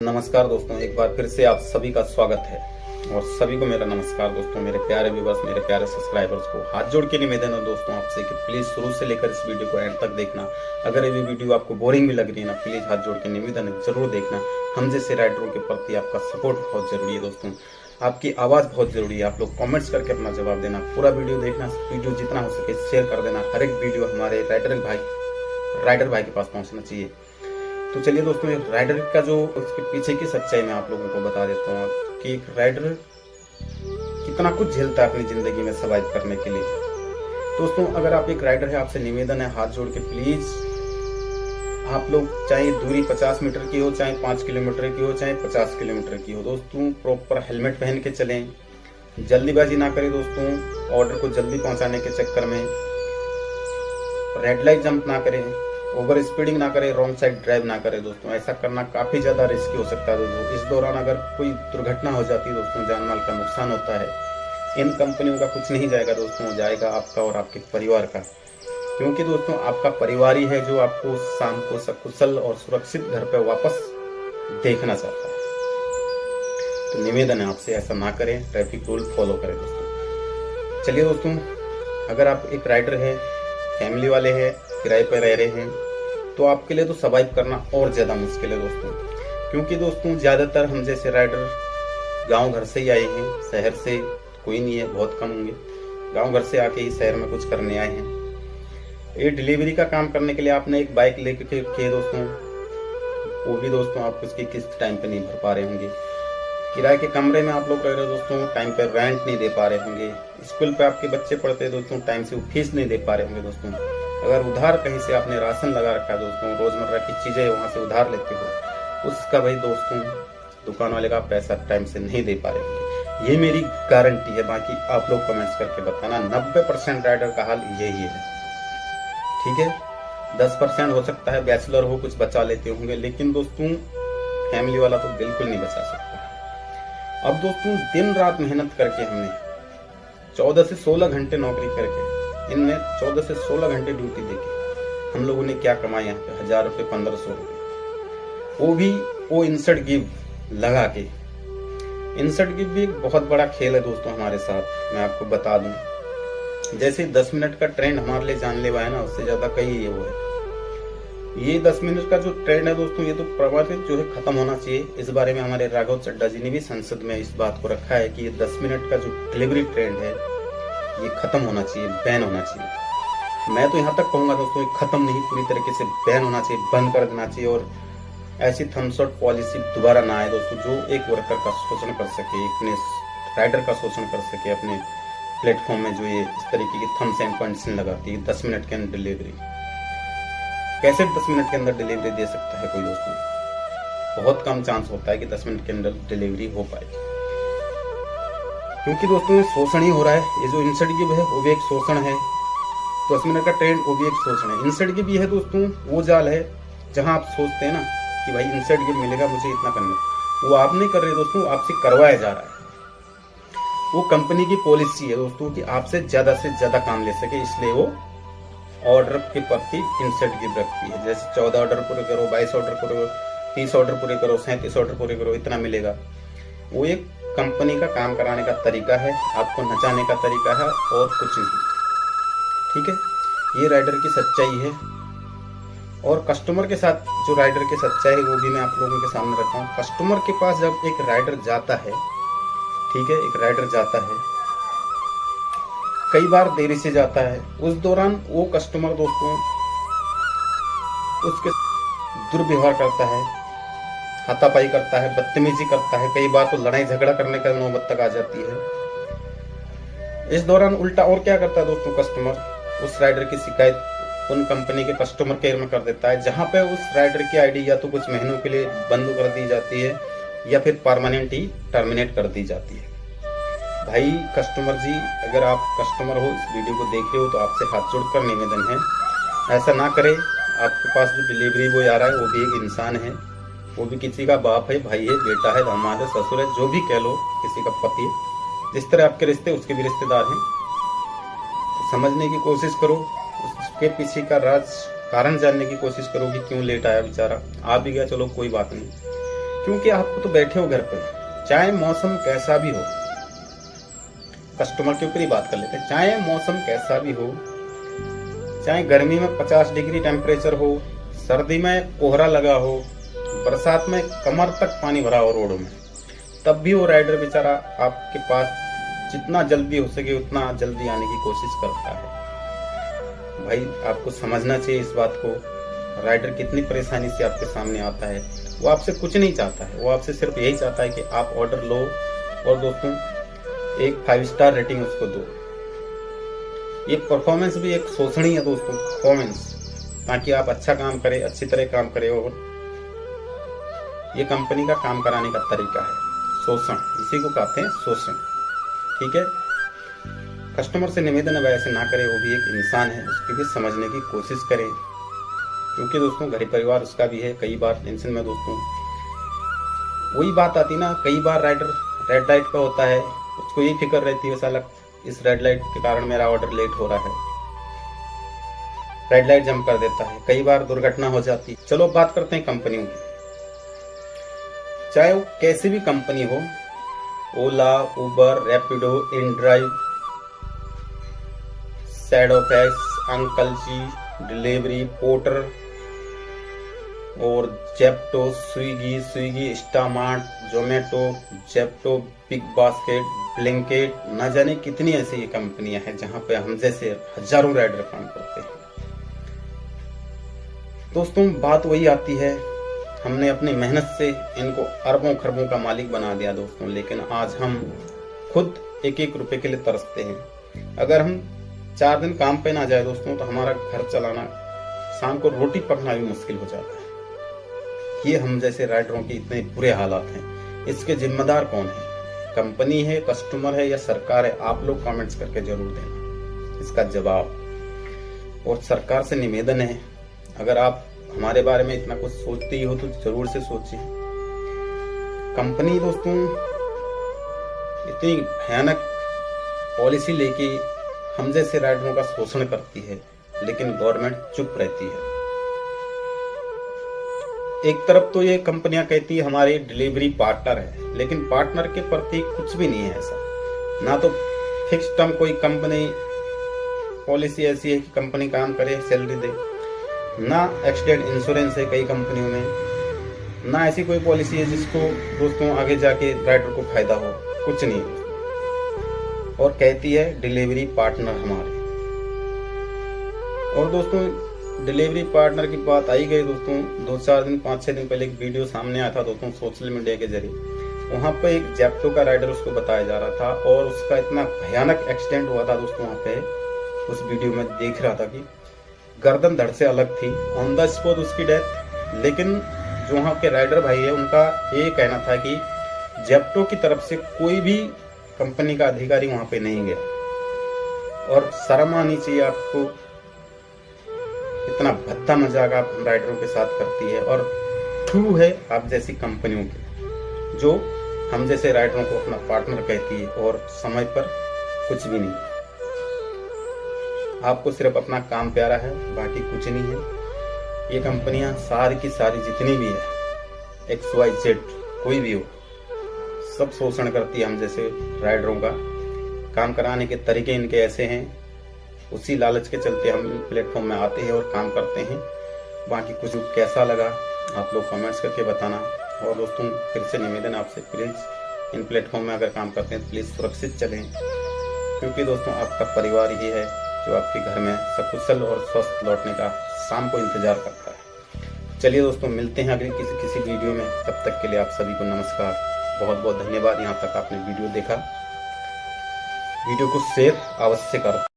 नमस्कार दोस्तों, एक बार फिर से आप सभी का स्वागत है और सभी को मेरा नमस्कार दोस्तों। मेरे प्यारे व्यूवर्स, मेरे प्यारे सब्सक्राइबर्स को हाथ जोड़ के निवेदन है दोस्तों आपसे कि प्लीज शुरू से लेकर इस वीडियो को एंड तक देखना। अगर ये वीडियो आपको बोरिंग भी लग रही है ना, प्लीज हाथ जोड़ के निवेदन है जरूर देखना। हम जैसे राइडरों के प्रति आपका सपोर्ट बहुत जरूरी है दोस्तों, आपकी आवाज बहुत जरूरी है। आप लोग कमेंट्स करके अपना जवाब देना, पूरा वीडियो देखना, वीडियो जितना हो सके शेयर कर देना। हर एक वीडियो हमारे राइडर भाई के पास पहुंचना चाहिए। तो चलिए दोस्तों, एक राइडर का जो उसके पीछे की सच्चाई मैं आप लोगों को बता देता हूँ कि एक राइडर कितना कुछ झेलता है अपनी जिंदगी में सर्वाइव करने के लिए। दोस्तों, अगर आप एक राइडर है, आपसे निवेदन है हाथ जोड़ के प्लीज आप लोग, चाहे दूरी 50 मीटर की हो, चाहे 5 किलोमीटर की हो, चाहे 50 किलोमीटर की हो, दोस्तों प्रॉपर हेलमेट पहन के चलें। जल्दीबाजी ना करें दोस्तों, ऑर्डर को जल्दी पहुंचाने के चक्कर में रेड लाइट जंप ना करें, ओवर स्पीडिंग ना करें, रॉन्ग साइड ड्राइव ना करें दोस्तों। ऐसा करना काफी ज्यादा रिस्की हो सकता है दोस्तों। इस दौरान अगर कोई दुर्घटना हो जाती है दोस्तों, जान माल का नुकसान होता है। इन कंपनियों का कुछ नहीं जाएगा दोस्तों, जाएगा आपका और आपके परिवार का, क्योंकि दोस्तों आपका परिवार ही है जो आपको शाम को सकुशल और सुरक्षित घर पर वापस देखना चाहता है। तो निवेदन है आपसे, ऐसा ना करें, ट्रैफिक रूल फॉलो करें दोस्तों। चलिए दोस्तों, अगर आप एक राइडर है, फैमिली वाले हैं, किराए पर रह रहे हैं, तो आपके लिए तो सर्वाइव करना और ज्यादा मुश्किल है दोस्तों। क्योंकि दोस्तों ज्यादातर हम जैसे राइडर गांव घर से ही आए हैं, शहर से कोई नहीं है, बहुत कम होंगे। गांव घर से आके ही शहर में कुछ करने आए हैं। ये डिलीवरी का काम करने के लिए आपने एक बाइक लेके के दोस्तों, वो भी दोस्तों आप उसकी किस्त टाइम पे नहीं भर पा रहे होंगे। किराए के कमरे में आप लोग रह रहे हो दोस्तों, टाइम पे रेंट नहीं दे पा रहे होंगे। स्कूल पे आपके बच्चे पढ़ते हैं दोस्तों, टाइम से फीस नहीं दे पा रहे होंगे दोस्तों। अगर उधार कहीं से आपने राशन लगा रखा है दोस्तों, रोजमर्रा की चीजें वहां से उधार लेते हो, उसका भाई दोस्तों दुकान वाले का पैसा टाइम से नहीं दे पा रहे होंगे। ये मेरी गारंटी है, बाकी आप लोग कमेंट्स करके बताना। 90% राइडर का हाल यही है, ठीक है। 10% हो सकता है बैचलर हो, कुछ बचा लेते होंगे, लेकिन दोस्तों फैमिली वाला तो बिल्कुल नहीं बचा सकता। अब दोस्तों दिन रात मेहनत करके हमने 14 से 16 घंटे नौकरी करके, इनमें 14 से 16 घंटे ड्यूटी देके हम लोगों ने क्या कमाया यहाँ पे, 1000 रुपये, 1500 रुपये, वो भी वो इंसर्ट गिव लगा के। इंसर्ट गिव भी एक बहुत बड़ा खेल है दोस्तों हमारे साथ। मैं आपको बता दूं, जैसे 10 मिनट का ट्रेंड हमारे लिए जानलेवा है ना, उससे ज्यादा कहीं ये वो है। ये 10 मिनट का जो ट्रेंड है दोस्तों, ये तो प्रभावित जो है खत्म होना चाहिए। इस बारे में हमारे राघव चड्ढा जी ने भी संसद में इस बात को रखा है कि ये 10 मिनट का जो डिलीवरी ट्रेंड है ये खत्म होना चाहिए, बैन होना चाहिए। मैं तो यहाँ तक कहूंगा दोस्तों, ये खत्म नहीं, पूरी तरीके से बैन होना चाहिए, बंद कर देना चाहिए। और ऐसी थम्स आउट पॉलिसी दोबारा ना आए दोस्तों, जो एक वर्कर का शोषण कर सके, अपने राइडर का शोषण कर सके अपने प्लेटफॉर्म में। जो ये इस तरीके की थम्स एंड पॉइंट्स लगाती है 10 मिनट के अंदर डिलीवरी, कैसे 10 मिनट के अंदर डिलीवरी दे सकता है कोई दोस्तों? बहुत कम चांस होता है कि 10 मिनट के अंदर डिलीवरी हो पाएगी, क्योंकि दोस्तों शोषण ही हो रहा है। ये जो इंसर्ट गिव है वो भी एक शोषण है, 10 मिनट का ट्रेंड वो भी एक शोषण है। इंसर्ट गिव ये है दोस्तों, वो जाल है जहां आप सोचते हैं ना कि भाई इंसर्ट गिव मिलेगा मुझे इतना करना, वो आप नहीं कर रहे दोस्तों, आपसे करवाया जा रहा है। वो कंपनी की पॉलिसी है दोस्तों कि आपसे ज्यादा काम ले सके, इसलिए वो ऑर्डर के प्रति इंसर्ट गिव रखती है। जैसे 14 ऑर्डर पूरे करो, 22 ऑर्डर करो, 30 ऑर्डर पूरे करो, 37 ऑर्डर पूरे करो, इतना मिलेगा। वो एक कंपनी का काम कराने का तरीका है, आपको नचाने का तरीका है और कुछ नहीं, ठीक है। ये राइडर की सच्चाई है। और कस्टमर के साथ जो राइडर की सच्चाई है वो भी मैं आप लोगों के सामने रखता हूँ। कस्टमर के पास जब एक राइडर जाता है, ठीक है, एक राइडर जाता है, कई बार देरी से जाता है, उस दौरान वो कस्टमर दोस्तों उसके दुर्व्यवहार करता है, हाथापाई करता है, बदतमीजी करता है, कई बार तो लड़ाई झगड़ा करने का नौबत तक आ जाती है। इस दौरान उल्टा और क्या करता है दोस्तों, कस्टमर उस राइडर की शिकायत उन कंपनी के कस्टमर केयर में कर देता है, जहां पे उस राइडर की आईडी या तो कुछ महीनों के लिए बंद कर दी जाती है या फिर परमानेंट ही टर्मिनेट कर दी जाती है। भाई कस्टमर जी, अगर आप कस्टमर हो, इस वीडियो को देख रहे हो, तो आपसे हाथ जोड़कर निवेदन है, ऐसा ना करें। आपके पास जो डिलीवरी बॉय आ रहा है वो भी एक इंसान है, वो भी किसी का बाप है, भाई है, बेटा है, दामाद है, ससुर है, जो भी कह लो, किसी का पति है। जिस तरह आपके रिश्ते उसके भी रिश्तेदार हैं, तो समझने की कोशिश करो, उसके पीछे का राज कारण जानने की कोशिश करो कि क्यों लेट आया बेचारा। आ भी गया, चलो कोई बात नहीं। क्योंकि आपको तो बैठे हो घर पे, चाहे मौसम कैसा भी हो, कस्टमर के ऊपर ही बात कर लेते हैं, चाहे मौसम कैसा भी हो, चाहे गर्मी में 50 डिग्री टेम्परेचर हो, सर्दी में कोहरा लगा हो, बरसात में कमर तक पानी भरा हो रोडों में, तब भी वो राइडर बेचारा आपके पास जितना जल्दी हो सके उतना जल्दी आने की कोशिश करता है। भाई आपको समझना चाहिए इस बात को, राइडर कितनी परेशानी से आपके सामने आता है। वो आपसे कुछ नहीं चाहता है, वो आपसे सिर्फ यही चाहता है कि आप ऑर्डर लो और दोस्तों एक 5 स्टार रेटिंग उसको दो। ये परफॉर्मेंस भी एक शोषण ही है दोस्तों, परफॉर्मेंस, ताकि आप अच्छा काम करें, अच्छी तरह काम करें। और ये कंपनी का काम कराने का तरीका है शोषण, इसी को कहते हैं शोषण। ठीक है, कस्टमर से निवेदन है ऐसे ना करें, वो भी एक इंसान है, उसकी भी समझने की कोशिश करें, क्योंकि दोस्तों घर परिवार उसका भी है। कई बार टेंशन में दोस्तों वही बात आती ना, कई बार राइडर रेड लाइट पे होता है, उसको यही फिक्र रहती है साला इस रेड लाइट के कारण मेरा ऑर्डर लेट हो रहा है, रेड लाइट जंप कर देता है, कई बार दुर्घटना हो जाती है। चलो बात करते हैं कंपनियों की, चाहे वो कैसी भी कंपनी हो, ओला, उबर, रैपिडो, इनड्राइव, शैडोफैक्स, अंकल जी, डिलीवरी, पोर्टर और Zepto, Swiggy, Instamart, Zomato, Zepto, big basket, Blinkit, न जाने कितनी ऐसी ये कंपनियां हैं जहां पे हम जैसे हजारों राइडर काम करते हैं। दोस्तों बात वही आती है, हमने अपनी मेहनत से इनको अरबों खरबों का मालिक बना दिया दोस्तों, लेकिन आज हम खुद एक एक रुपए के लिए तरसते हैं। अगर हम 4 दिन काम पे ना जाए दोस्तों तो हमारा घर चलाना, शाम को रोटी पकना भी मुश्किल हो जाता है। ये हम जैसे राइडरों के इतने बुरे हालात हैं, इसके जिम्मेदार कौन है? कंपनी है, कस्टमर है या सरकार है? आप लोग कमेंट्स करके जरूर देना इसका जवाब। और सरकार से निवेदन है, अगर आप हमारे बारे में इतना कुछ सोचते ही हो तो जरूर से सोचिए। कंपनी दोस्तों इतनी भयानक पॉलिसी लेके हम जैसे राइडरों का शोषण करती है, लेकिन गवर्नमेंट चुप रहती है। एक तरफ तो ये कंपनियां कहती है हमारे डिलीवरी पार्टनर है, लेकिन पार्टनर के प्रति कुछ भी नहीं है ऐसा। ना तो फिक्स टर्म कोई कंपनी पॉलिसी ऐसी है कि कंपनी काम करे, सैलरी दे, ना एक्सीडेंट इंश्योरेंस है कई कंपनियों में, ना ऐसी कोई पॉलिसी है जिसको दोस्तों आगे जाके राइडर को फायदा हो, कुछ नहीं है। और कहती है डिलीवरी पार्टनर हमारे। और दोस्तों डिलीवरी पार्टनर की बात आई गई दोस्तों, 2-4 दिन 5-6 दिन पहले एक वीडियो सामने आया था दोस्तों सोशल मीडिया के जरिए। वहां पे एक जेप्टो का राइडर उसको बताया जा रहा था और उसका इतना भयानक एक्सीडेंट हुआ था दोस्तों। वहां पे उस वीडियो में देख रहा था कि गर्दन धड़ से अलग थी, ऑन द स्पॉट उसकी डेथ। लेकिन जो वहाँ के राइडर भाई है उनका ये कहना था कि जेप्टो की तरफ से कोई भी कंपनी का अधिकारी वहां पे नहीं गया। और शर्म आनी चाहिए आपको, इतना भद्दा मजाक आप राइडरों के साथ करती है। और थ्रू है आप जैसी कंपनियों की जो हम जैसे राइडरों को अपना पार्टनर कहती है और समय पर कुछ भी नहीं। आपको सिर्फ अपना काम प्यारा है, बाकी कुछ नहीं है। ये कंपनियां सारी की सारी जितनी भी है, XYZ कोई भी हो, सब शोषण करती है हम जैसे राइडरों का। काम कराने के तरीके इनके ऐसे हैं, उसी लालच के चलते हम प्लेटफॉर्म में आते हैं और काम करते हैं। बाकी कुछ कैसा लगा आप लोग कमेंट्स करके बताना। और दोस्तों फिर से निवेदन आपसे, प्लीज़ इन प्लेटफॉर्म में अगर काम करते हैं तो प्लीज़ सुरक्षित चलें, क्योंकि दोस्तों आपका परिवार ही है जो आपके घर में सकुशल और स्वस्थ लौटने का शाम को इंतजार करता है। चलिए दोस्तों मिलते हैं अगली किसी वीडियो में, तब तक के लिए आप सभी को नमस्कार, बहुत बहुत धन्यवाद। यहाँ तक आपने वीडियो देखा, वीडियो को शेयर अवश्य करो।